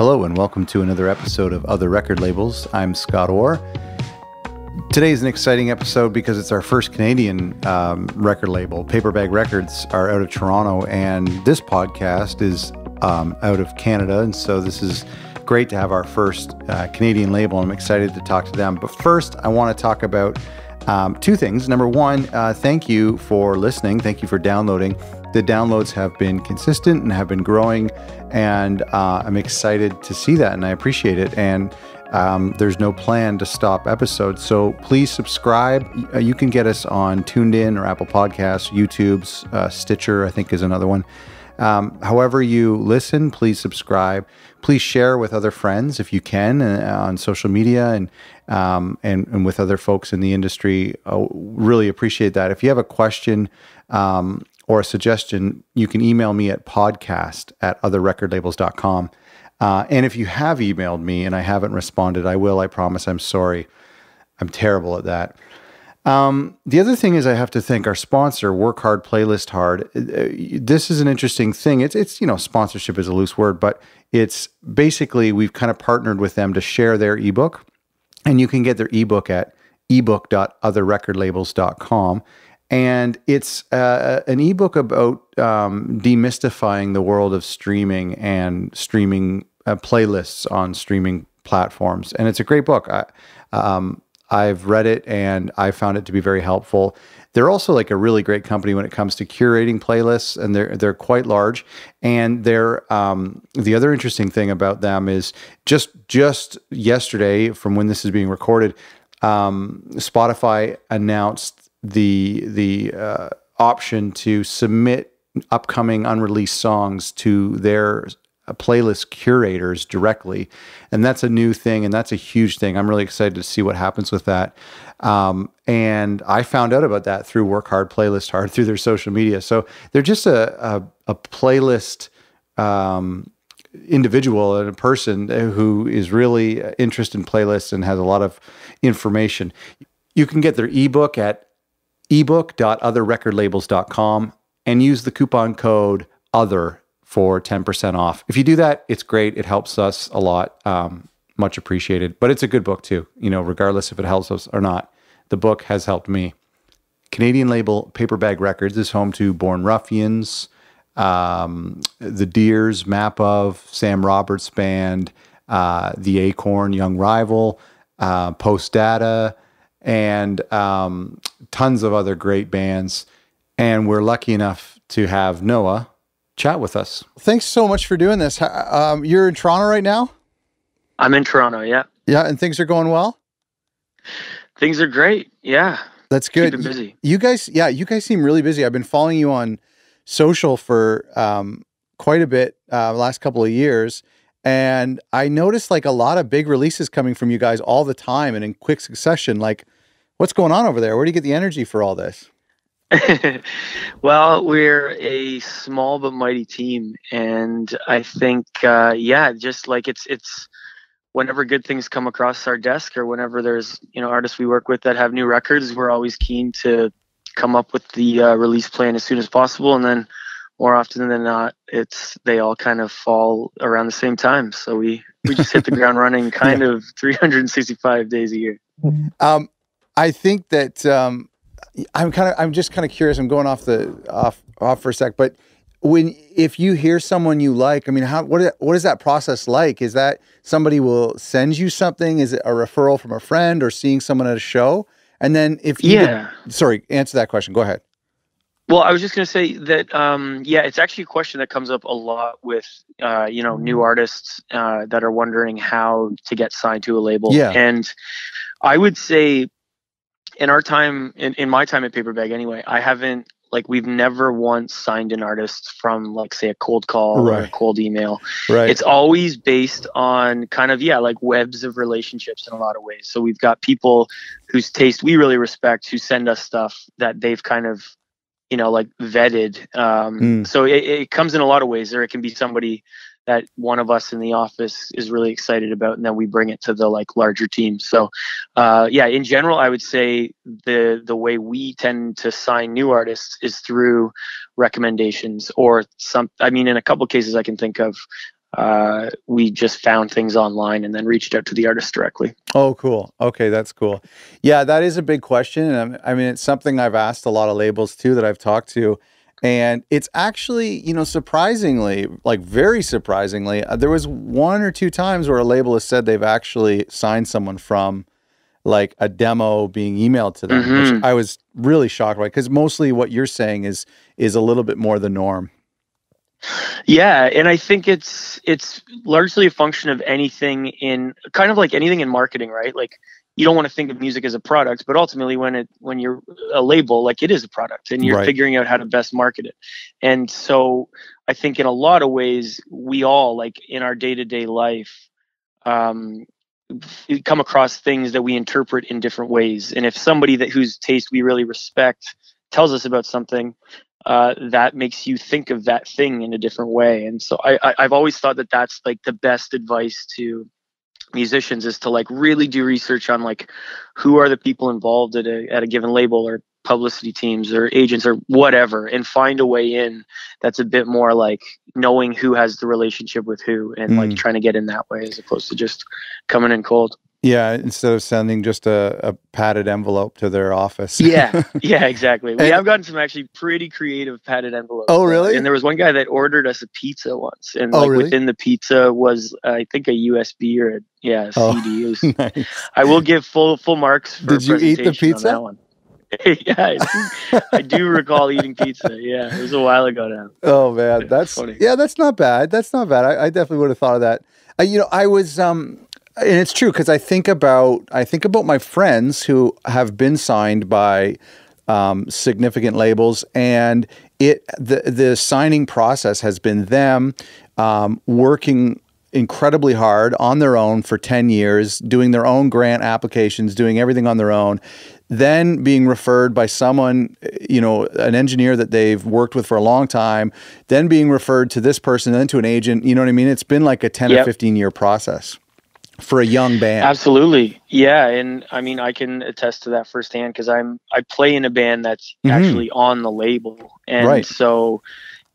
Hello and welcome to another episode of Other Record Labels. I'm Scott Orr. Today is an exciting episode because it's our first Canadian record label. Paperbag Records are out of Toronto, and this podcast is out of Canada, and so this is great to have our first Canadian label. I'm excited to talk to them. But first, I want to talk about two things. Number one, thank you for listening. Thank you for downloading. The downloads have been consistent and have been growing, and I'm excited to see that, and I appreciate it. And there's no plan to stop episodes, so please subscribe. You can get us on TuneIn or Apple Podcasts, YouTube's, Stitcher, I think is another one. However you listen, please subscribe. Please share with other friends if you can on social media and with other folks in the industry. I really appreciate that. If you have a question or a suggestion, you can email me at podcast@otherrecordlabels.com. And if you have emailed me and I haven't responded, I will. I promise. I'm sorry. I'm terrible at that. The other thing is I have to thank our sponsor, Work Hard, Playlist Hard. This is an interesting thing. It's sponsorship is a loose word, but it's basically we've kind of partnered with them to share their ebook, and you can get their ebook at ebook.otherrecordlabels.com. And it's an ebook about demystifying the world of streaming and streaming playlists on streaming platforms. And it's a great book. I've read it and I found it to be very helpful. They're also like a really great company when it comes to curating playlists, and they're quite large. And they're the other interesting thing about them is just yesterday, from when this is being recorded, Spotify announced the option to submit upcoming unreleased songs to their playlist curators directly. And that's a new thing, and that's a huge thing. I'm really excited to see what happens with that. And I found out about that through Work Hard, Playlist Hard, through their social media. So they're just a playlist individual and a person who is really interested in playlists and has a lot of information. You can get their ebook at ebook.otherrecordlabels.com and use the coupon code OTHER for 10% off. If you do that, it's great. It helps us a lot. Much appreciated. But it's a good book too, regardless if it helps us or not. The book has helped me. Canadian label Paperbag Records is home to Born Ruffians, The Deers, Map Of, Sam Roberts Band, The Acorn, Young Rival, Post Data, and tons of other great bands. And we're lucky enough to have Noah chat with us. Thanks so much for doing this. You're in Toronto right now? I'm in Toronto, yeah. Yeah, and things are going well? Things are great, yeah. That's good. Keeping busy. You guys seem really busy. I've been following you on social for quite a bit the last couple of years, and I noticed like a lot of big releases coming from you guys all the time and in quick succession. Like, what's going on over there? Where do you get the energy for all this? Well, we're a small but mighty team, and I think, just like it's whenever good things come across our desk, or whenever there's artists we work with that have new records, we're always keen to come up with the release plan as soon as possible, and then more often than not, they all kind of fall around the same time. So we just hit the ground running, kind of 365 days a year. I think that I'm just kind of curious. I'm going off for a sec, but if you hear someone you like, I mean, what is that process like? Is that somebody will send you something? Is it a referral from a friend or seeing someone at a show? And then answer that question. Go ahead. Well, I was just going to say that, it's actually a question that comes up a lot with, new artists that are wondering how to get signed to a label. Yeah. And I would say in our time, in my time at Paperbag anyway, we've never once signed an artist from say a cold call or a cold email. Right. It's always based on kind of, webs of relationships in a lot of ways. So we've got people whose taste we really respect who send us stuff that they've kind of, vetted. So it comes in a lot of ways. Or it can be somebody that one of us in the office is really excited about, and then we bring it to the larger team. So in general, I would say the way we tend to sign new artists is through recommendations, or in a couple cases I can think of, we just found things online and then reached out to the artist directly. Oh, cool. Okay, that's cool. Yeah, that is a big question. And I mean, it's something I've asked a lot of labels too that I've talked to. And it's actually, surprisingly, like very surprisingly, there was one or two times where a label has said they've actually signed someone from like a demo being emailed to them, which I was really shocked by, because mostly what you're saying is a little bit more the norm. Yeah, and I think it's largely a function of anything in kind of like anything in marketing, right? Like you don't want to think of music as a product, but ultimately when you're a label, like it is a product and you're figuring out how to best market it. And so I think in a lot of ways we all, like in our day-to-day life, come across things that we interpret in different ways. And if somebody whose taste we really respect tells us about something, that makes you think of that thing in a different way. And so I've always thought that that's like the best advice to musicians, is to like really do research on like who are the people involved at a given label, or publicity teams or agents or whatever, and find a way in that's a bit more like knowing who has the relationship with who, and like trying to get in that way as opposed to just coming in cold. Yeah, instead of sending just a padded envelope to their office. Yeah, exactly. We have gotten some actually pretty creative padded envelopes. Oh, really? And there was one guy that ordered us a pizza once, and within the pizza was, I think, a USB or a CD. Was, nice. I will give full marks for Did you eat the pizza? On that one. Yeah, I do recall eating pizza. Yeah, it was a while ago now. Oh man, that's funny. Yeah, that's not bad. That's not bad. I definitely would have thought of that. I was and it's true, because I think about my friends who have been signed by significant labels, and the signing process has been them working incredibly hard on their own for 10 years, doing their own grant applications, doing everything on their own, then being referred by someone, an engineer that they've worked with for a long time, then being referred to this person, then to an agent. You know what I mean? It's been like a 10 or 15 year process for a young band. Absolutely. Yeah. And I mean, I can attest to that firsthand, because I play in a band that's actually on the label. And so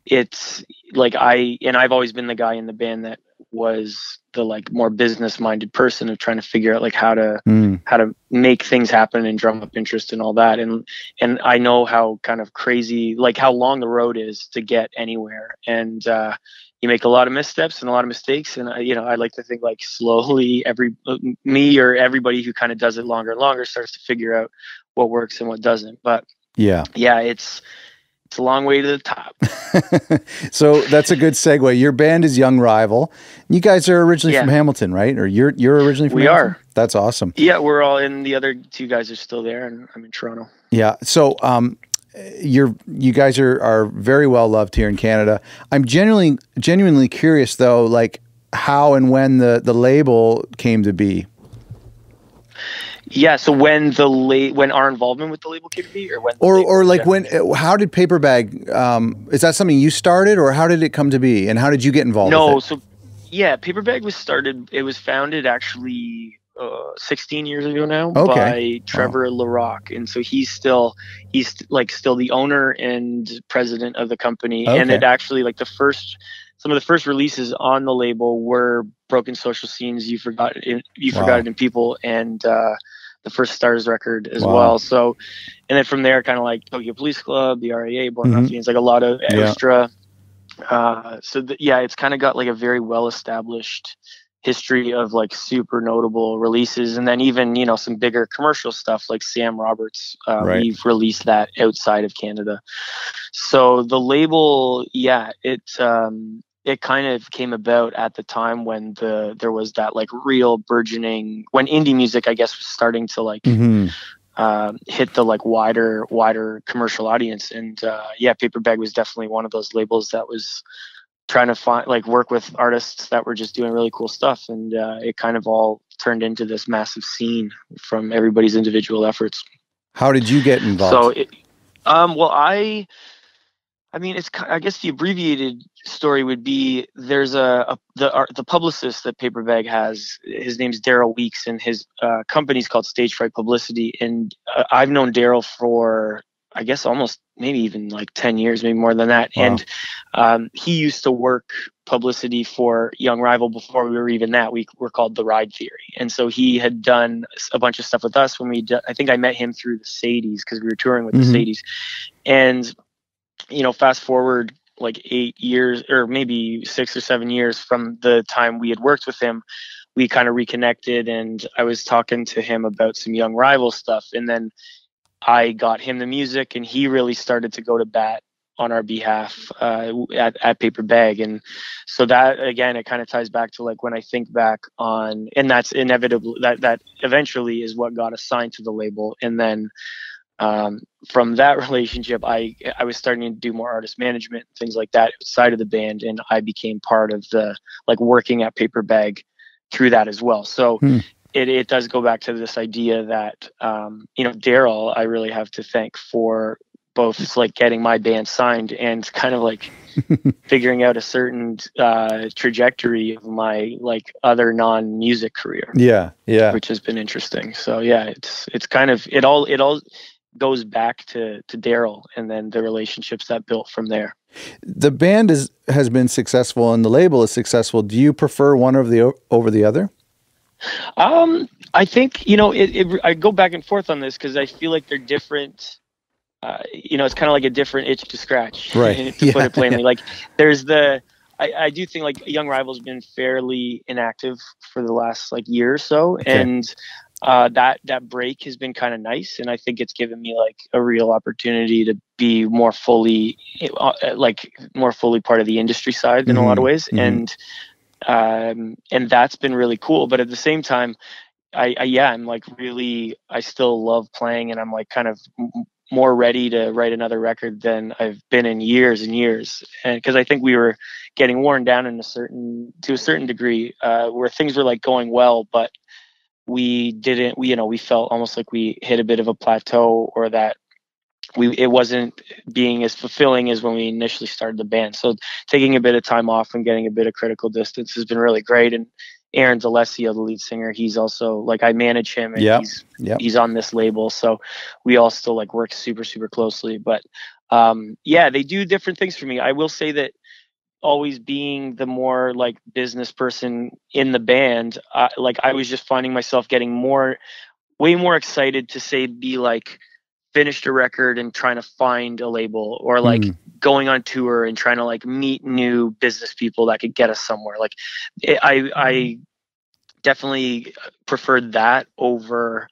it's like I've always been the guy in the band that was the like more business minded person of trying to figure out like how to make things happen and drum up interest and all that. And I know how kind of crazy, like how long the road is to get anywhere. And, you make a lot of missteps and a lot of mistakes. And I like to think like slowly me or everybody who kind of does it longer and longer starts to figure out what works and what doesn't. But yeah, it's a long way to the top. So that's a good segue. Your band is Young Rival. You guys are originally from Hamilton, right? Or you're originally from Hamilton? We are. That's awesome. Yeah, we're all in. The other two guys are still there, and I'm in Toronto. Yeah. So, you guys are very well loved here in Canada. I'm genuinely curious though, like how and when the label came to be. Yeah, so when our involvement with the label came to be, or how did Paper Bag? Is that something you started, or how did it come to be, and how did you get involved? with it? So yeah, Paper Bag was started. It was founded actually 16 years ago now by Trevor LaRock, and so he's still the owner and president of the company. And it actually some of the first releases on the label were Broken Social Scenes, You Forgot It in People, and the first Stars record as well. So, and then from there, kind of like Tokyo Police Club, the RAA, Born Ruffians, like a lot of extra. It's kind of got like a very well established history of like super notable releases, and then even some bigger commercial stuff like Sam Roberts. We've released that outside of Canada. So the label, it kind of came about at the time when there was that like real burgeoning, when indie music, I guess, was starting to like hit the like wider commercial audience. And Paper Bag was definitely one of those labels that was trying to work with artists that were just doing really cool stuff. And it kind of all turned into this massive scene from everybody's individual efforts. How did you get involved? So I guess the abbreviated story would be there's the publicist that Paper Bag has. His name's Daryl Weeks, and his company's called Stage Fright Publicity. And I've known Daryl for I guess almost maybe even like 10 years, maybe more than that. Wow. And he used to work publicity for Young Rival before we were even that. We were called The Ride Theory. And so he had done a bunch of stuff with us when I think I met him through the Sadies because we were touring with the Sadies. And, you know, fast forward like 8 years or maybe 6 or 7 years from the time we had worked with him, we kind of reconnected and I was talking to him about some Young Rival stuff. And then I got him the music and he really started to go to bat on our behalf at Paper Bag. And so that, again, it kind of ties back to like when I think back on, and that's inevitable, that eventually is what got assigned to the label. And then from that relationship, I was starting to do more artist management, things like that outside of the band. And I became part of the, like, working at Paper Bag through that as well. So it does go back to this idea that, you know, Daryl, I really have to thank for both like getting my band signed and kind of like figuring out a certain trajectory of my like other non-music career. Yeah. Which has been interesting. So yeah, it's kind of, it all goes back to Daryl and then the relationships that built from there. The band has been successful and the label is successful. Do you prefer one over the other? I think, you know, I go back and forth on this because I feel like they're different. You know, it's kind of like a different itch to scratch, right? to put it plainly. Like there's I do think like Young Rival's been fairly inactive for the last like year or so. Okay. And that break has been kind of nice. And I think it's given me like a real opportunity to be more fully part of the industry side in a lot of ways. And that's been really cool. But at the same time, I'm like really, I still love playing and I'm like kind of more ready to write another record than I've been in years and years. And because I think we were getting worn down to a certain degree, where things were like going well, but we felt almost like we hit a bit of a plateau, or that it wasn't being as fulfilling as when we initially started the band. So taking a bit of time off and getting a bit of critical distance has been really great. And Aaron Zalesio, the lead singer, he's also like, I manage him and he's on this label. So we all still like work super, super closely, but they do different things for me. I will say that always being the more like business person in the band, like I was just finding myself getting way more excited to be like finished a record and trying to find a label, or like going on tour and trying to like meet new business people that could get us somewhere. Like I definitely preferred that over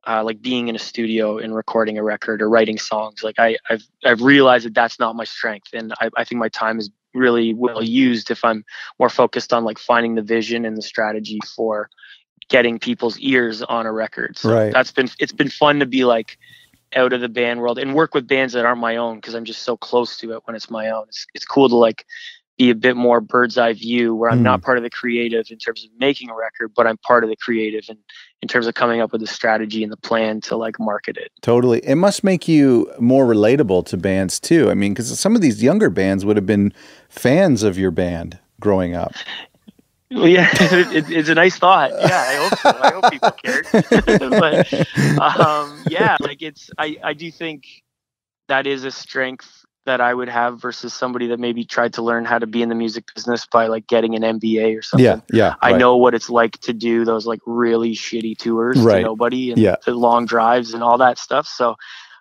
like being in a studio and recording a record or writing songs. Like I've realized that that's not my strength, and I think my time is really well used if I'm more focused on like finding the vision and the strategy for getting people's ears on a record. So right. It's been fun to be like out of the band world and work with bands that aren't my own, because I'm just so close to it when it's my own. It's cool to like be a bit more bird's eye view, where I'm not part of the creative in terms of making a record, but I'm part of the creative in terms of coming up with the strategy and the plan to like market it. Totally. It must make you more relatable to bands too. I mean, because some of these younger bands would have been fans of your band growing up. Well, yeah, it's a nice thought. Yeah, I hope so. I hope people cared. But yeah, like I do think that is a strength that I would have versus somebody that maybe tried to learn how to be in the music business by like getting an MBA or something. Yeah. I know what it's like to do those like really shitty tours to nobody and the long drives and all that stuff. So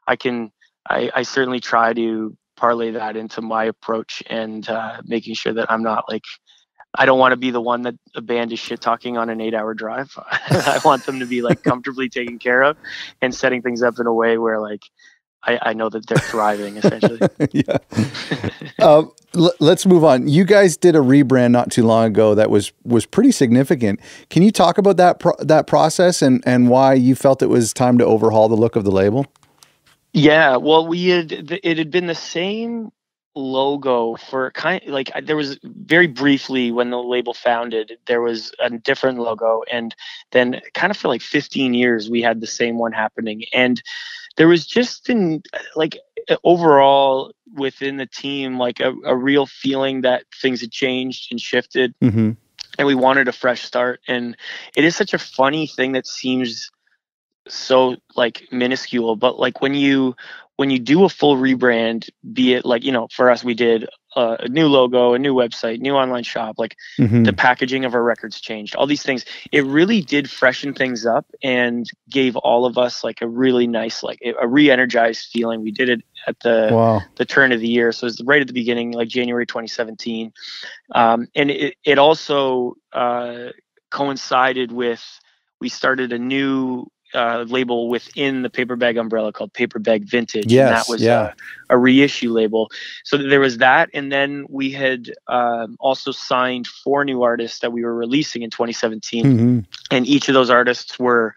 I certainly try to parlay that into my approach and making sure that I'm not like, I don't want to be the one that a band is shit talking on an 8-hour drive. I want them to be like comfortably taken care of and setting things up in a way where like I know that they're thriving, essentially. Let's move on. You guys did a rebrand not too long ago that was pretty significant. Can you talk about that process and why you felt it was time to overhaul the look of the label? Yeah, well, it had been the same logo for there was very briefly when the label founded, there was a different logo, and then kind of for like 15 years we had the same one happening. And there was just overall within the team like a real feeling that things had changed and shifted, and we wanted a fresh start. And it is such a funny thing that seems so like minuscule, but like when you when you do a full rebrand, be it like, for us, we did a new logo, a new website, new online shop, like the packaging of our records changed, all these things. It really did freshen things up and gave all of us like a really nice, like a re-energized feeling. We did it at the turn of the year. So it was right at the beginning, like January 2017. And it also coincided with, we started a new label within the Paper Bag umbrella called Paper Bag Vintage. Yes, and that was a reissue label. So there was that. And then we had also signed 4 new artists that we were releasing in 2017. And each of those artists were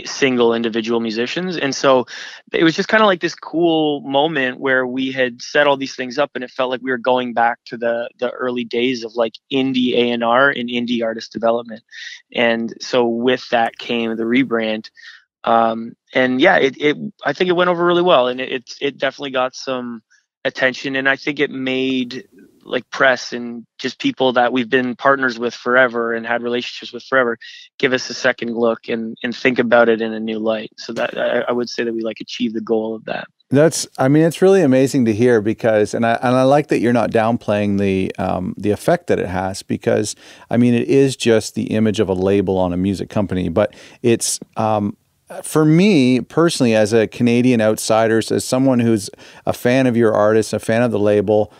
single individual musicians. And so it was just kind of like this cool moment where we had set all these things up, and it felt like we were going back to the early days of like indie A&R and indie artist development. And so with that came the rebrand. And yeah, I think it went over really well, and it definitely got some attention, and I think it made like press and just people that we've been partners with forever and had relationships with forever give us a second look and think about it in a new light. So that I would say that we like achieved the goal of that. It's really amazing to hear, because, and I like that you're not downplaying the effect that it has, because I mean, it is just the image of a label on a music company, but it's, for me personally, as a Canadian outsider, as someone who's a fan of your artist, a fan of the label,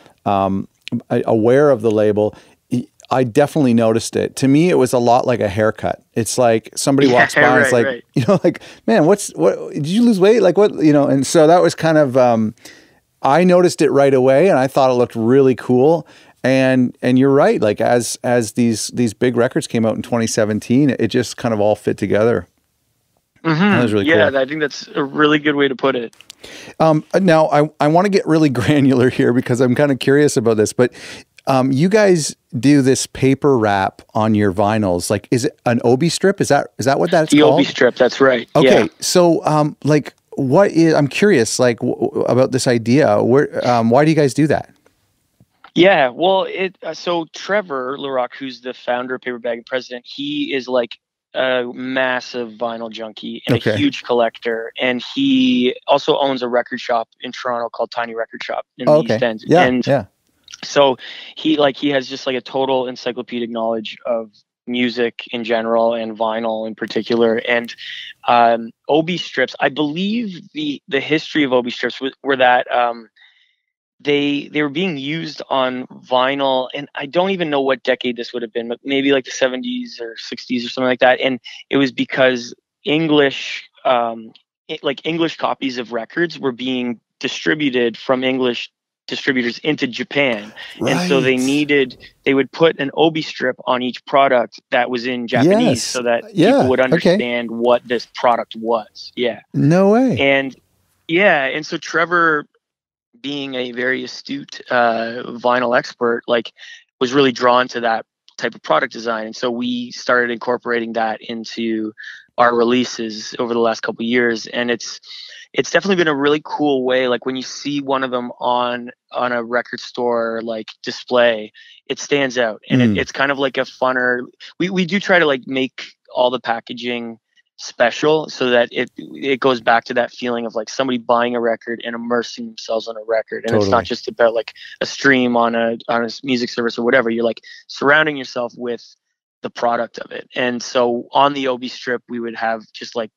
aware of the label, I definitely noticed it. To me, it was a lot like a haircut. It's like somebody walks by and it's like, like, man, what, did you lose weight? Like what, and so that was kind of, I noticed it right away, and I thought it looked really cool. And you're right. Like as these big records came out in 2017, it just kind of all fit together. That was really cool. Yeah, I think that's a really good way to put it. Now, I want to get really granular here because I'm kind of curious about this, but you guys do this paper wrap on your vinyls. Like, is it an Obi-strip? Is that what that's called? The Obi-strip, that's right. Okay, yeah. So like, what is? I'm curious, like, about this idea. Why do you guys do that? Yeah, well, so Trevor LaRock, who's the founder of Paper Bag and president, he is like a massive vinyl junkie and a huge collector, and he also owns a record shop in Toronto called Tiny Record Shop in the East End. So he has just like a total encyclopedic knowledge of music in general and vinyl in particular. And Obi-strips, I believe the history of Obi-strips were that they were being used on vinyl, and I don't even know what decade this would have been, but maybe like the 70s or 60s or something like that. And it was because English copies of records were being distributed from English distributors into Japan. Right. And so they would put an Obi-strip on each product that was in Japanese, so that people would understand what this product was. Yeah. No way. And so Trevor, being a very astute vinyl expert, like, was really drawn to that type of product design. And so we started incorporating that into our releases over the last couple of years. And it's definitely been a really cool way. Like when you see one of them on a record store like display, it stands out, and it's kind of like a funner. We do try to like make all the packaging special so that it goes back to that feeling of like somebody buying a record and immersing themselves on a record. And It's not just about like a stream on a music service or whatever. You're like surrounding yourself with the product of it. And so on the Obi-strip, we would have just like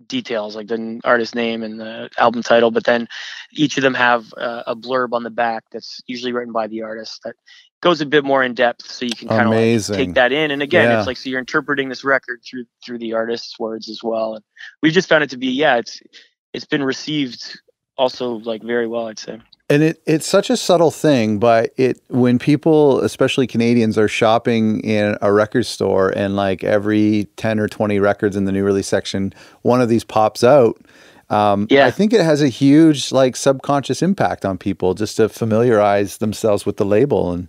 details like the artist name and the album title, but then each of them have a blurb on the back that's usually written by the artist that goes a bit more in depth, so you can kind of like take that in. And again, it's like, so you're interpreting this record through the artist's words as well. And we've just found it to be, it's been received also like very well, I'd say. And it's such a subtle thing, but when people, especially Canadians, are shopping in a record store and like every 10 or 20 records in the new release section, one of these pops out. I think it has a huge like subconscious impact on people just to familiarize themselves with the label, and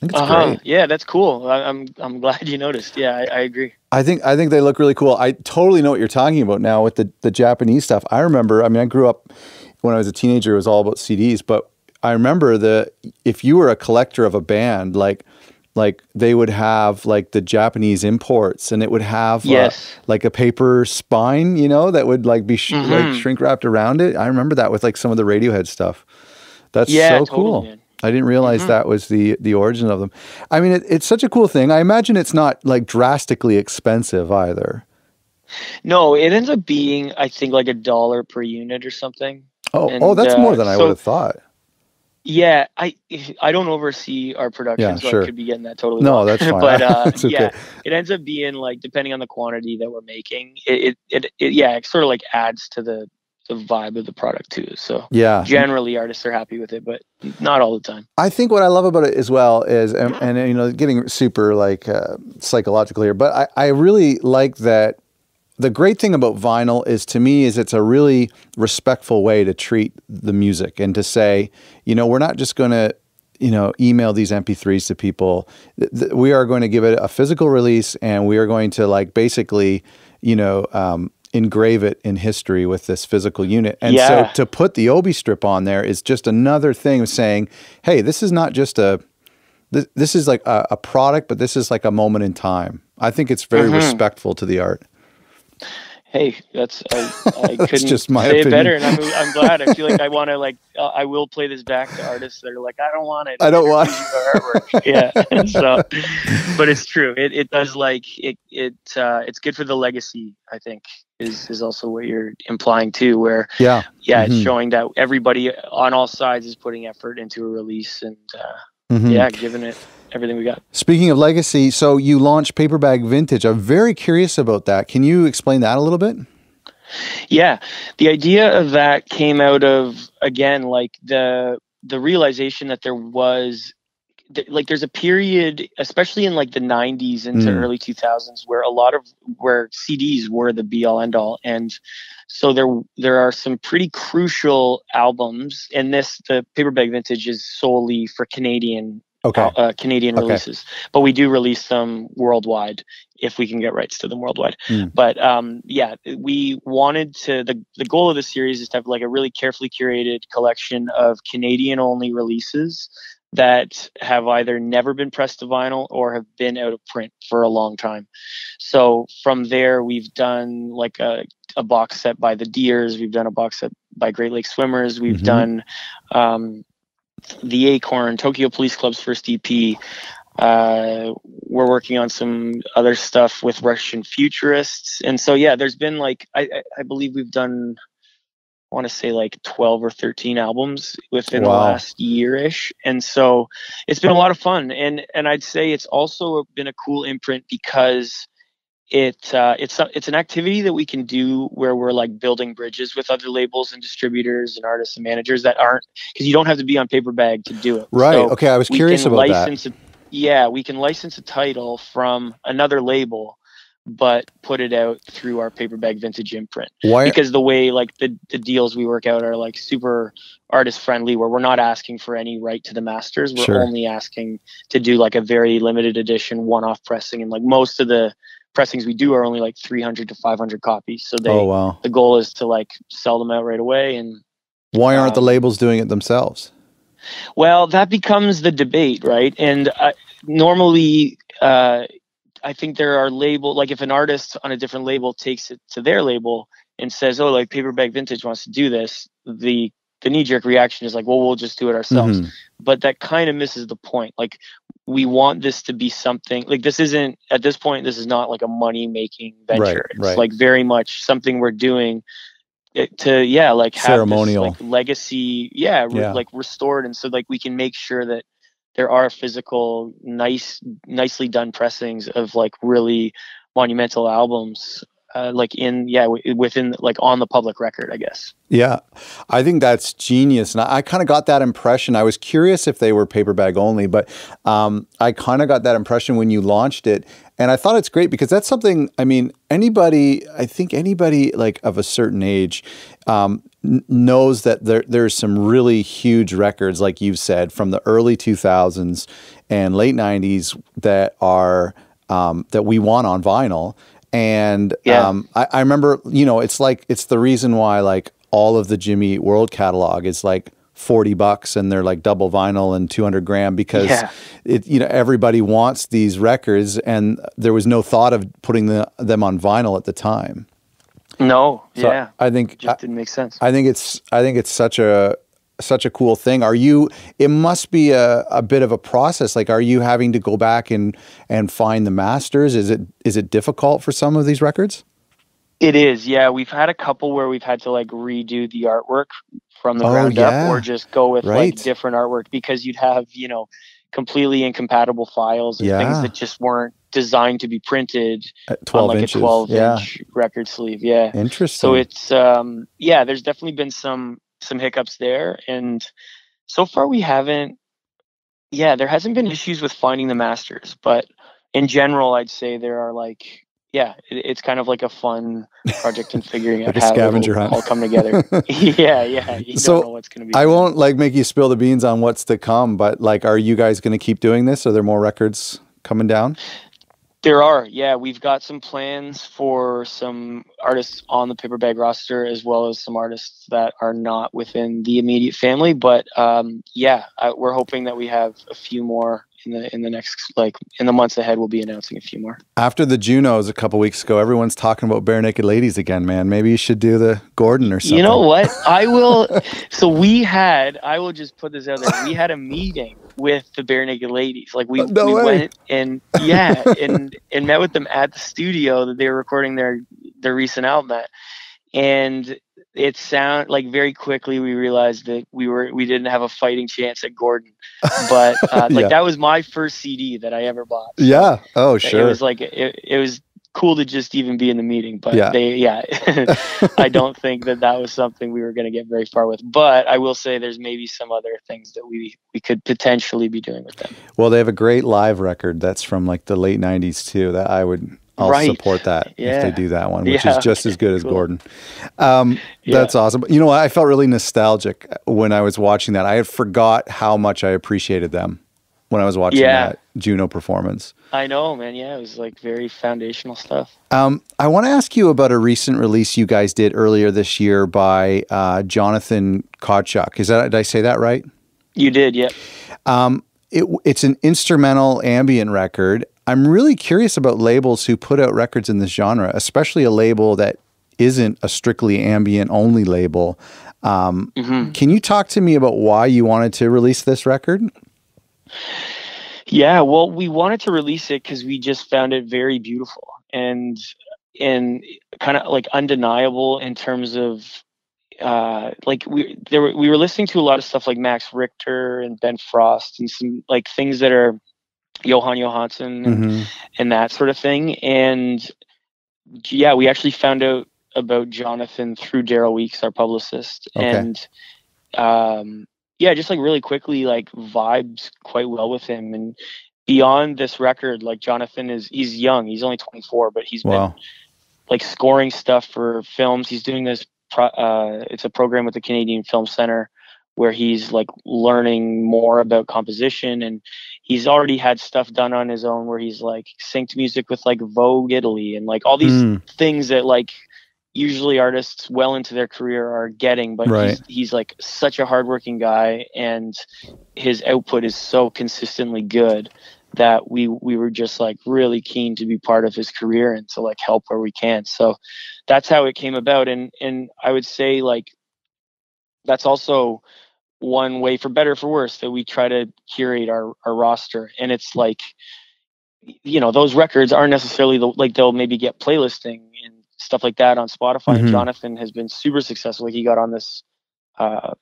I think it's great. Yeah, that's cool. I'm glad you noticed. Yeah, I agree. I think they look really cool. I totally know what you're talking about now with the Japanese stuff. I remember, I grew up when I was a teenager, it was all about CDs, but I remember if you were a collector of a band, like like they would have like the Japanese imports, and it would have Yes. like a paper spine, you know, that would like be like shrink wrapped around it. I remember that with like some of the Radiohead stuff. That's so totally, cool. man. I didn't realize that was the origin of them. I mean, it's such a cool thing. I imagine it's not like drastically expensive either. No, it ends up being, I think, like $1 per unit or something. Oh, that's more than I would have thought. Yeah, I don't oversee our production, so sure. I could be getting that totally No, wrong. that's fine. But That's okay. yeah, it ends up being like, depending on the quantity that we're making, it sort of like adds to the vibe of the product too. So yeah, generally artists are happy with it, but not all the time. I think what I love about it as well is, and you know, getting super like psychological here, but I really like that. The great thing about vinyl is, to me, is it's a really respectful way to treat the music and to say, you know, we're not just going to, you know, email these MP3s to people. We are going to give it a physical release, and we are going to like basically, you know, engrave it in history with this physical unit. And so to put the Obi-strip on there is just another thing of saying, hey, this is not just this is like a product, but this is like a moment in time. I think it's very respectful to the art. Hey, I couldn't just my say opinion. It better, and I'm glad. I feel like I want to I will play this back to artists that are like, I don't want it. I don't want artwork. Yeah, so, but it's true. It does it's good for the legacy, I think, is also what you're implying too. Where it's showing that everybody on all sides is putting effort into a release, and giving it everything we got. Speaking of legacy, so you launched Paper Bag Vintage. I'm very curious about that. Can you explain that a little bit? Yeah, the idea of that came out of, again, like the realization that there was there's a period, especially in like the 90s into early 2000s, where where CDs were the be all end all. And so there are some pretty crucial albums, and the Paper Bag Vintage is solely for Canadian releases, but we do release them worldwide if we can get rights to them worldwide. But we wanted to, the goal of the series is to have like a really carefully curated collection of Canadian only releases that have either never been pressed to vinyl or have been out of print for a long time. So from there, we've done like a box set by the Deers, we've done a box set by Great Lakes Swimmers, we've done the Acorn, Tokyo Police Club's first EP. We're working on some other stuff with Russian futurists. And so, there's been like, I believe we've done, I want to say like 12 or 13 albums within the last year-ish. And so it's been a lot of fun. And I'd say it's also been a cool imprint because it's an activity that we can do where we're like building bridges with other labels and distributors and artists and managers that aren't, because you don't have to be on Paper Bag to do it. Right. So okay. I was curious about that. We can license a title from another label, but put it out through our Paper Bag Vintage imprint. Why? Because the way like the deals we work out are like super artist friendly, where we're not asking for any right to the masters. We're only asking to do like a very limited edition one-off pressing, and like most of the pressings we do are only like 300 to 500 copies. So the goal is to like sell them out right away. And why aren't the labels doing it themselves? Well, that becomes the debate, right? And normally, I think there are like if an artist on a different label takes it to their label and says, oh, like Paper Bag Vintage wants to do this, the knee-jerk reaction is like, well, we'll just do it ourselves. But that kind of misses the point. Like, we want this to be something like, this isn't, at this point, this is not like a money-making venture. It's like very much something we're doing to like have ceremonial, this, like, legacy like restored, and so like we can make sure that there are physical nicely done pressings of like really monumental albums within like on the public record, I guess. Yeah, I think that's genius. And I kind of got that impression. I was curious if they were paper bag only, but I kind of got that impression when you launched it. And I thought it's great because that's something, I mean, anybody like of a certain age knows that there's some really huge records, like you've said, from the early 2000s and late 90s that are, that we want on vinyl. And I remember, it's the reason why like all of the Jimmy Eat World catalog is like $40 and they're like double vinyl and 200 gram because everybody wants these records, and there was no thought of putting them on vinyl at the time. No, So I think it just didn't make sense. I think it's such a cool thing. It must be a bit of a process. Like, are you having to go back and find the masters? Is it difficult for some of these records? It is. Yeah. We've had a couple where we've had to like redo the artwork from the ground up, or just go with like different artwork, because you'd have, completely incompatible files and things that just weren't designed to be printed at 12 on like inches. A 12-inch record sleeve. Yeah. Interesting. So it's, there's definitely been some hiccups there. And so far we haven't, there hasn't been issues with finding the masters, but in general, I'd say there are like, it's kind of like a fun project and figuring out how it'll all come together. You don't know what's going to be. I won't like make you spill the beans on what's to come, but like, are you guys going to keep doing this? Are there more records coming down? There are, we've got some plans for some artists on the Paper Bag roster, as well as some artists that are not within the immediate family. But we're hoping that we have a few more in the next, like in the months ahead. We'll be announcing a few more. After the Junos a couple weeks ago, everyone's talking about Bare Naked Ladies again, man. Maybe you should do the Gordon or something. You know what? I will. So I will just put this out there. We had a meeting with the Bare Naked Ladies. Like we went and and met with them at the studio that they were recording their recent album at. And it sounded like very quickly we realized that we didn't have a fighting chance at Gordon, but that was my first CD that I ever bought. So yeah. Oh, sure. It was like it was cool to just even be in the meeting, but I don't think that was something we were going to get very far with. But I will say there's maybe some other things that we could potentially be doing with them. Well, they have a great live record that's from like the late 90s too. That I'll support that if they do that one, which is just as good as Gordon. That's awesome. You know, I felt really nostalgic when I was watching that. I had forgot how much I appreciated them when I was watching that Juno performance. I know, man. Yeah, it was like very foundational stuff. I want to ask you about a recent release you guys did earlier this year by Jonathan Kotchuk. Did I say that right? You did, yeah. It's an instrumental ambient record. I'm really curious about labels who put out records in this genre, especially a label that isn't a strictly ambient only label. Can you talk to me about why you wanted to release this record? Yeah, well, we wanted to release it because we just found it very beautiful and kind of like undeniable in terms of we were listening to a lot of stuff like Max Richter and Ben Frost and some like things that are Johan Johansson and that sort of thing. And we actually found out about Jonathan through Daryl Weeks, our publicist. Okay. And just like really quickly, like vibes quite well with him. And beyond this record, like Jonathan he's young, he's only 24, but he's been like scoring stuff for films. He's doing this, it's a program with the Canadian Film Center where he's like learning more about composition, and he's already had stuff done on his own where he's like synced music with like Vogue Italy and like all these things that like usually artists well into their career are getting, but he's like such a hardworking guy, and his output is so consistently good that we were just like really keen to be part of his career and to like help where we can. So that's how it came about. And I would say like that's also one way, for better or for worse, that we try to curate our roster. And it's like, those records aren't necessarily they'll maybe get playlisting and stuff like that on Spotify. And Jonathan has been super successful. Like he got on this I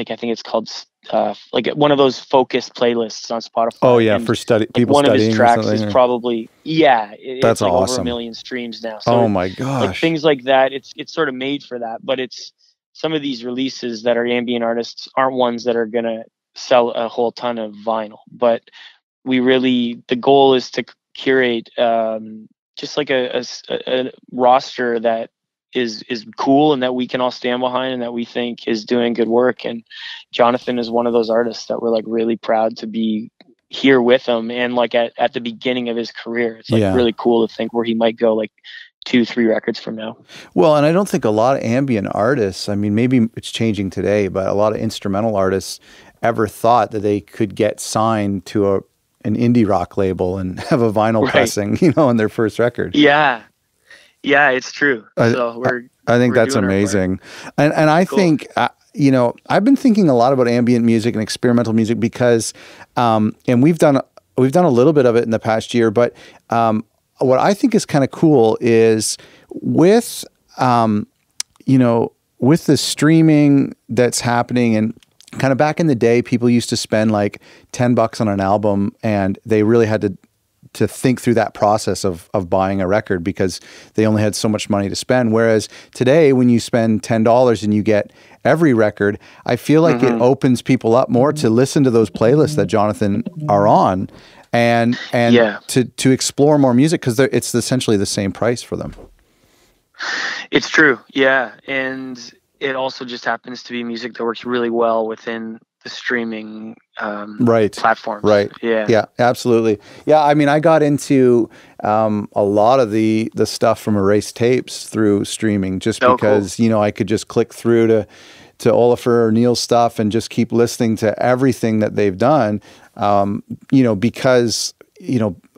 think it's called like one of those focused playlists on Spotify. Oh yeah, and for people one studying. One of his tracks is probably that's like awesome. Over 1 million streams now. So oh my gosh, like things like that. It's sort of made for that, but it's some of these releases that are ambient artists aren't ones that are gonna sell a whole ton of vinyl. But the goal is to curate just like a roster that is cool and that we can all stand behind and that we think is doing good work. And Jonathan is one of those artists that we're like really proud to be here with him. And like at the beginning of his career, it's like really cool to think where he might go like 2-3 records from now. Well, and I don't think a lot of ambient artists, I mean, maybe it's changing today, but a lot of instrumental artists ever thought that they could get signed to an indie rock label and have a vinyl pressing, on their first record. Yeah. Yeah, it's true. So I think that's amazing. And I think, I've been thinking a lot about ambient music and experimental music because, and we've done a little bit of it in the past year, but what I think is kind of cool is with, with the streaming that's happening, and kind of back in the day, people used to spend like $10 on an album, and they really had to think through that process of buying a record because they only had so much money to spend. Whereas today, when you spend $10 and you get every record, I feel like it opens people up more to listen to those playlists that Jonathan are on, and to explore more music because it's essentially the same price for them. It's true. Yeah. And it also just happens to be music that works really well within the streaming platforms. Right. Yeah. Yeah, absolutely. Yeah. I mean, I got into a lot of the stuff from Erased Tapes through streaming just because, I could just click through to Olafur or Neil's stuff and just keep listening to everything that they've done. Because,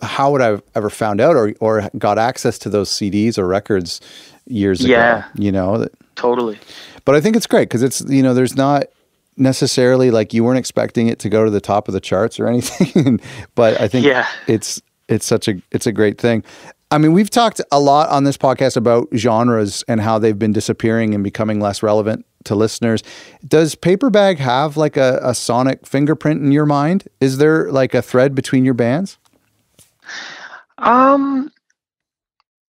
how would I have ever found out or got access to those CDs or records years ago? Totally. But I think it's great because it's, there's not necessarily like you weren't expecting it to go to the top of the charts or anything. But I think it's a great thing. I mean, we've talked a lot on this podcast about genres and how they've been disappearing and becoming less relevant to listeners. Does Paperbag have like a sonic fingerprint in your mind? Is there like a thread between your bands?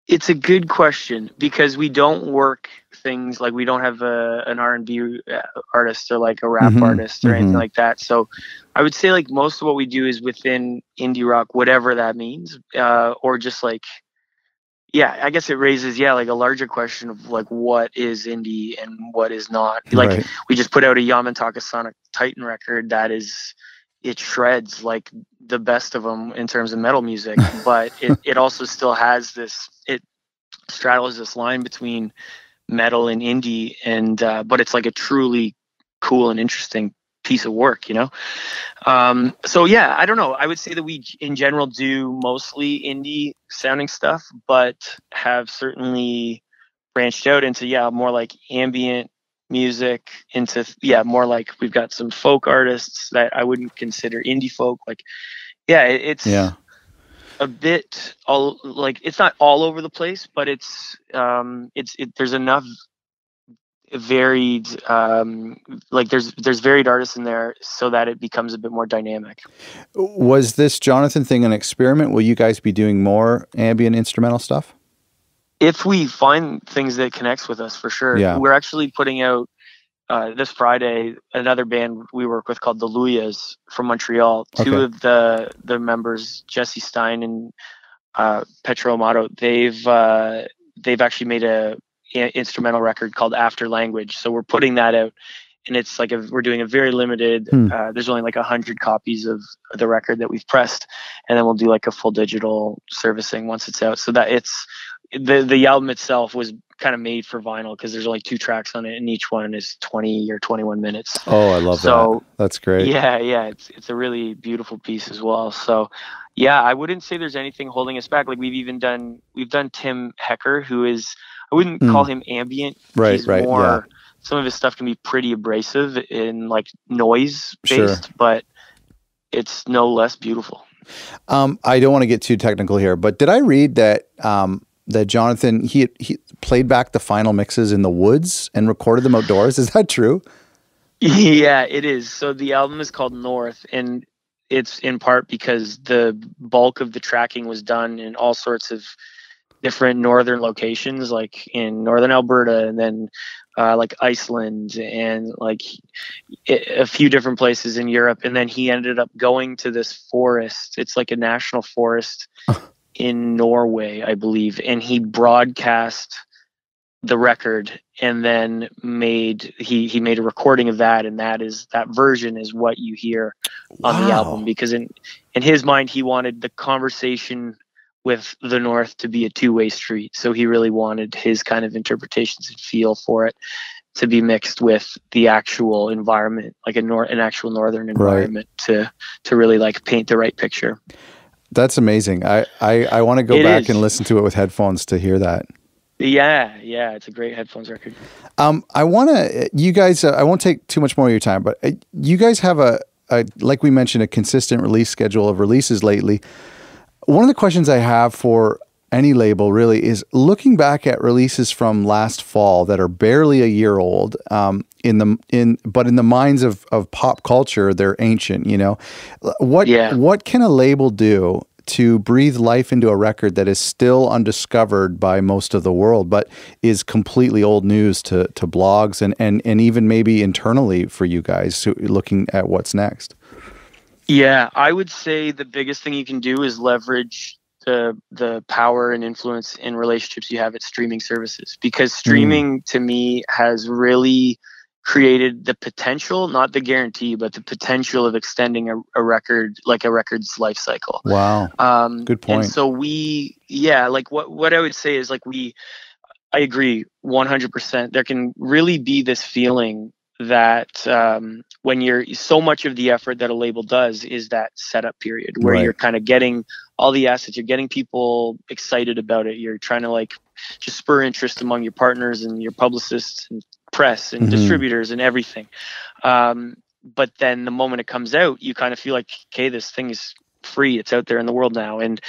It's a good question because we don't work things like we don't have an R&B artist or like a rap artist or anything like that. So I would say like most of what we do is within indie rock, whatever that means, or just like, I guess it raises, like a larger question of like what is indie and what is not. Like we just put out a Yamantaka Sonic Titan record that it shreds like the best of them in terms of metal music, but it also still has it straddles this line between metal and indie, and but it's like a truly cool and interesting piece of work, so I don't know. I would say that we in general do mostly indie sounding stuff, but have certainly branched out into more like ambient music, into more like we've got some folk artists that I wouldn't consider indie folk. Like it's a bit all, like it's not all over the place, but there's enough varied like there's varied artists in there so that it becomes a bit more dynamic. Was this Jonathan thing an experiment? Will you guys be doing more ambient instrumental stuff? If we find things that connects with us, for sure. We're actually putting out this Friday another band we work with called the Luyas from Montreal. Two of the members, Jesse Stein and Petro Amato, they've actually made a instrumental record called After Language. So we're putting that out, and it's like we're doing a very limited. There's only like 100 copies of the record that we've pressed, and then we'll do like a full digital servicing once it's out. So that it's the album itself was kind of made for vinyl because there's only 2 tracks on it, and each one is 20 or 21 minutes. Oh, I love that. That's great. Yeah, it's a really beautiful piece as well. So I wouldn't say there's anything holding us back. Like we've done Tim Hecker, who is, I wouldn't call him ambient. He's more, some of his stuff can be pretty abrasive in like noise based, but it's no less beautiful. I don't want to get too technical here, but did I read that that Jonathan he played back the final mixes in the woods and recorded them outdoors? Is that true? Yeah, it is. So the album is called North, and it's in part because the bulk of the tracking was done in all sorts of different northern locations, like in northern Alberta, and then like Iceland, and like a few different places in Europe. And then he ended up going to this forest. It's like a national forest in Norway, I believe. And he broadcast the record, and then he made a recording of that, and that version is what you hear on the album, because in his mind he wanted the conversation with the North to be a two-way street. So he really wanted his kind of interpretations and feel for it to be mixed with the actual environment, like an actual Northern environment, to really like paint the right picture. That's amazing. I want to go back and listen to it with headphones to hear that. Yeah, it's a great headphones record. You guys, I won't take too much more of your time, but you guys have like we mentioned, a consistent release schedule of releases lately. One of the questions I have for any label really is looking back at releases from last fall that are barely a year old, but in the minds of pop culture, they're ancient, you know. What can a label do to breathe life into a record that is still undiscovered by most of the world, but is completely old news to blogs and even maybe internally for you guys looking at what's next? Yeah, I would say the biggest thing you can do is leverage the power and influence in relationships you have at streaming services, because streaming to me has really created the potential, not the guarantee, but the potential of extending a record, like a record's life cycle. Wow. Good point. And so what I would say is I agree 100%. There can really be this feeling that when you're so much of the effort that a label does is that setup period where you're kind of getting all the assets, you're getting people excited about it, you're trying to like just spur interest among your partners and your publicists and press and distributors and everything. But then the moment it comes out, you kind of feel like, okay, this thing is free, it's out there in the world now. And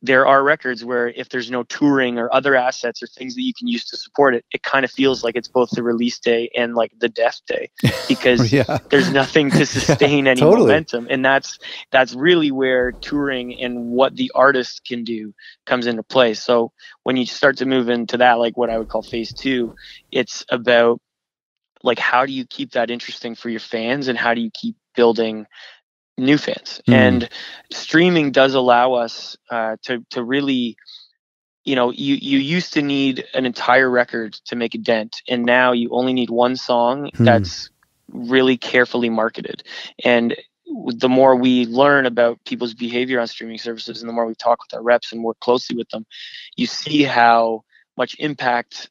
there are records where if there's no touring or other assets or things that you can use to support it, it kind of feels like it's both the release day and like the death day, because there's nothing to sustain any momentum. And that's really where touring and what the artist can do comes into play. So when you start to move into that, like what I would call phase 2, it's about like, how do you keep that interesting for your fans and how do you keep building new fans? And streaming does allow us to really, you used to need an entire record to make a dent, and now you only need one song that's really carefully marketed. And the more we learn about people's behavior on streaming services and the more we talk with our reps and work closely with them, you see how much impact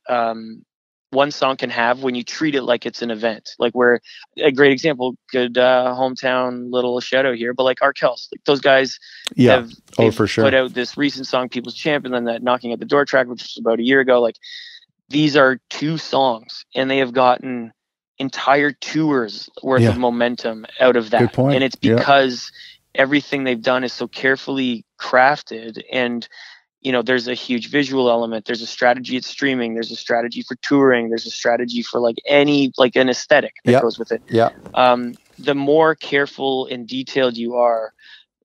one song can have when you treat it like it's an event. Like, where a great example, good hometown little shout out here, but like Arkells, like those guys have for sure put out this recent song, People's Champ, and then that Knocking at the Door track, which was about a year ago. Like, these are 2 songs and they have gotten entire tours worth of momentum out of that. Good point. And it's because everything they've done is so carefully crafted, and there's a huge visual element. There's a strategy at streaming. There's a strategy for touring. There's a strategy for like an aesthetic that goes with it. Yeah. The more careful and detailed you are,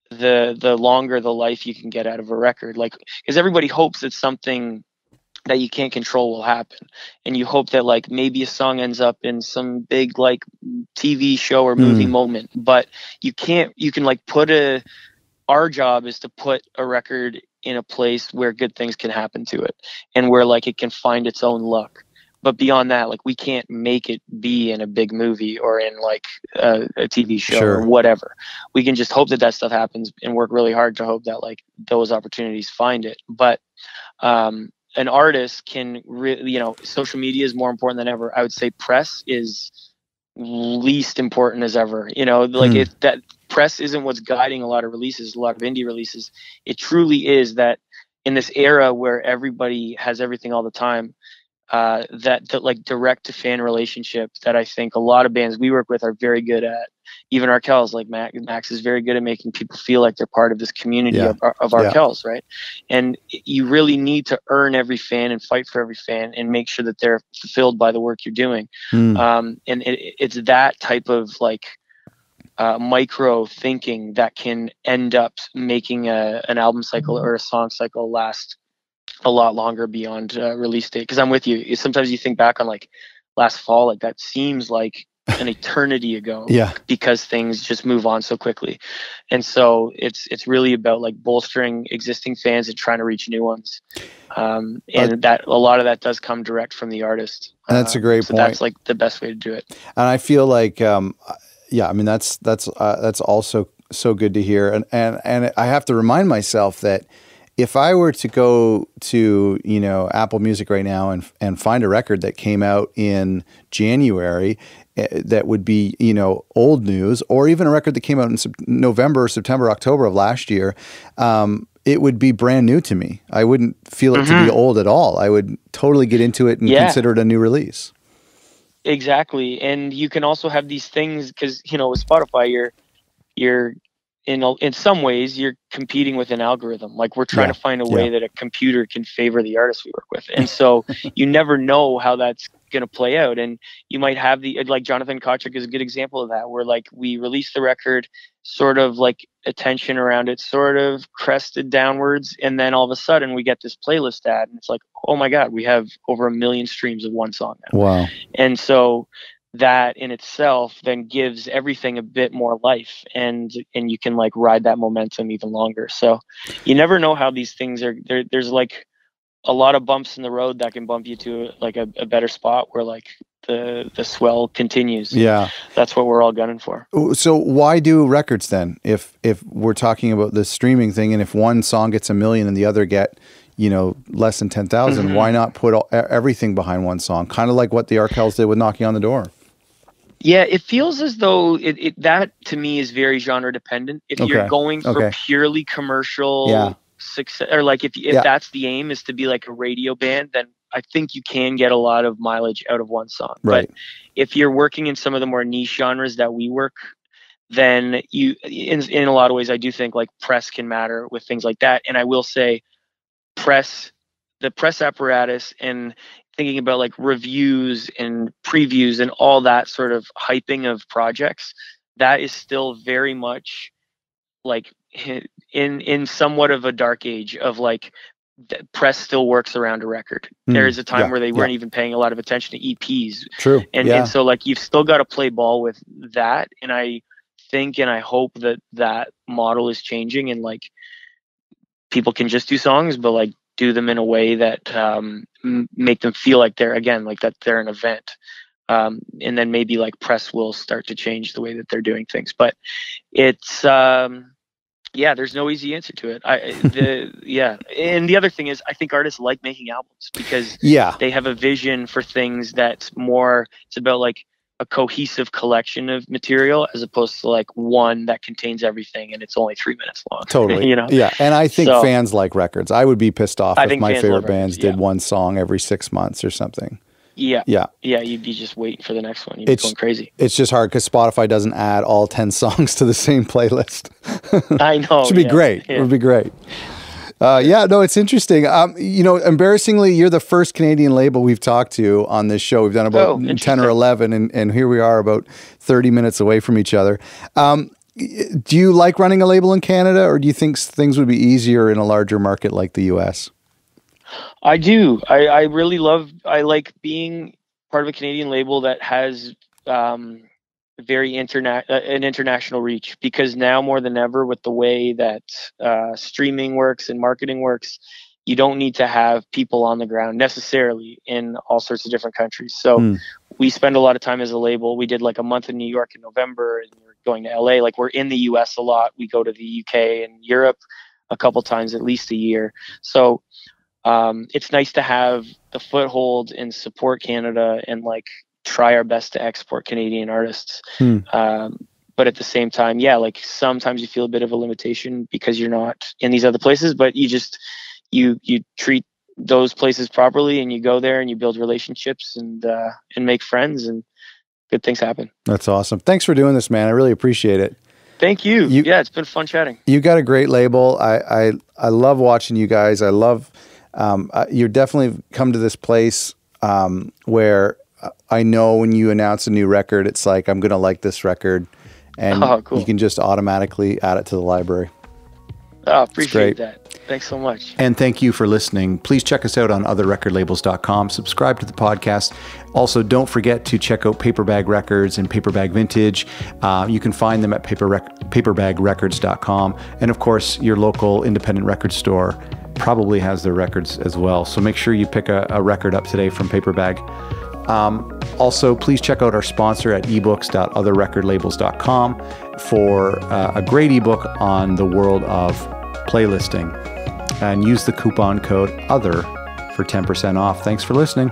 the longer the life you can get out of a record. Like, because everybody hopes that something that you can't control will happen, and you hope that like maybe a song ends up in some big like TV show or movie moment, but you can't. You can like our job is to put a record in a place where good things can happen to it and where like it can find its own look. But beyond that, like, we can't make it be in a big movie or in like a TV show or whatever. We can just hope that stuff happens and work really hard to hope that like those opportunities find it. But an artist can really, social media is more important than ever. I would say press is least important as ever. That press isn't what's guiding a lot of releases, a lot of indie releases. It truly is that in this era where everybody has everything all the time, that like direct to fan relationship that I think a lot of bands we work with are very good at. Even Arkells, like Max is very good at making people feel like they're part of this community of Arkells, right? And you really need to earn every fan and fight for every fan and make sure that they're fulfilled by the work you're doing. And it's that type of like micro thinking that can end up making an album cycle or a song cycle last a lot longer beyond release date. Because I'm with you. Sometimes you think back on like last fall, like that seems like an eternity ago, because things just move on so quickly. And so it's really about like bolstering existing fans and trying to reach new ones. And that a lot of that does come direct from the artist. That's a great point. That's like the best way to do it. And I feel like, I mean, that's also so good to hear. And I have to remind myself that if I were to go to, you know, Apple Music right now and find a record that came out in January that would be, you know, old news, or even a record that came out in November, September, October of last year, it would be brand new to me. I wouldn't feel it to be old at all. I would totally get into it and consider it a new release. Exactly. And you can also have these things because, you know, with Spotify, you're in some ways you're competing with an algorithm. Like we're trying to find a way that a computer can favor the artists we work with. And so you never know how that's going to play out. And you might have like Jonathan Kochuk is a good example of that, where like we released the record, sort of like attention around it sort of crested downwards. And then all of a sudden we get this playlist ad and it's like, oh my God, we have over 1 million streams of one song now. Wow. And so that in itself then gives everything a bit more life, and you can like ride that momentum even longer. So you never know how these things are. There's like a lot of bumps in the road that can bump you to like a better spot where like the swell continues. Yeah. That's what we're all gunning for. So why do records then? If we're talking about the streaming thing, and if one song gets 1 million and the other get, you know, less than 10,000, why not put everything behind one song? Kind of like what the Arkells did with Knocking on the Door. Yeah, it feels as though that to me is very genre dependent. If you're going for purely commercial success, or like if that's the aim is to be like a radio band, then I think you can get a lot of mileage out of one song. Right. But if you're working in some of the more niche genres that we work, then you, in a lot of ways, I do think like press can matter with things like that. And I will say the press apparatus and thinking about like reviews and previews and all that sort of hyping of projects, that is still very much like in somewhat of a dark age of like press still works around a record. There is a time where they weren't even paying a lot of attention to EPs. True. And so like you've still got to play ball with that. And I think and I hope that model is changing, and like people can just do songs, but like do them in a way that make them feel like they're an event. And then maybe like press will start to change the way that they're doing things. But it's there's no easy answer to it. And the other thing is I think artists like making albums because they have a vision for things that's more, it's about like a cohesive collection of material as opposed to like one that contains everything and it's only 3 minutes long. Totally. You know? Yeah. And I think fans like records. I would be pissed off if my favorite bands did one song every 6 months or something. Yeah. You'd be just waiting for the next one. You'd be going crazy. It's just hard because Spotify doesn't add all 10 songs to the same playlist. I know. It should be great. Yeah. It would be great. No, it's interesting. You know, embarrassingly, you're the first Canadian label we've talked to on this show. We've done about 10 or 11, and here we are about 30 minutes away from each other. Do you like running a label in Canada, or do you think things would be easier in a larger market like the US? I do. I really like being part of a Canadian label that has an international reach, because now more than ever with the way that streaming works and marketing works, you don't need to have people on the ground necessarily in all sorts of different countries. So we spend a lot of time as a label. We did like a month in New York in November, and we're going to LA. Like we're in the US a lot. We go to the UK and Europe a couple times at least a year. So it's nice to have the foothold and support Canada and like try our best to export Canadian artists. But at the same time, like sometimes you feel a bit of a limitation because you're not in these other places, but you just, you treat those places properly and you go there and you build relationships and make friends, and good things happen. That's awesome. Thanks for doing this, man. I really appreciate it. Thank you. Yeah, it's been fun chatting. You got a great label. I love watching you guys. I love, you're definitely come to this place where I know when you announce a new record, it's like, I'm going to like this record, and cool. You can just automatically add it to the library. Oh, appreciate that. Thanks so much. And thank you for listening. Please check us out on otherrecordlabels.com. Subscribe to the podcast. Also, don't forget to check out Paperbag Records and Paperbag Vintage. You can find them at paperbagrecords.com. And of course, your local independent record store probably has their records as well. So make sure you pick a record up today from Paperbag. Also, please check out our sponsor at ebooks.otherrecordlabels.com for a great ebook on the world of playlisting. And use the coupon code OTHER for 10% off. Thanks for listening.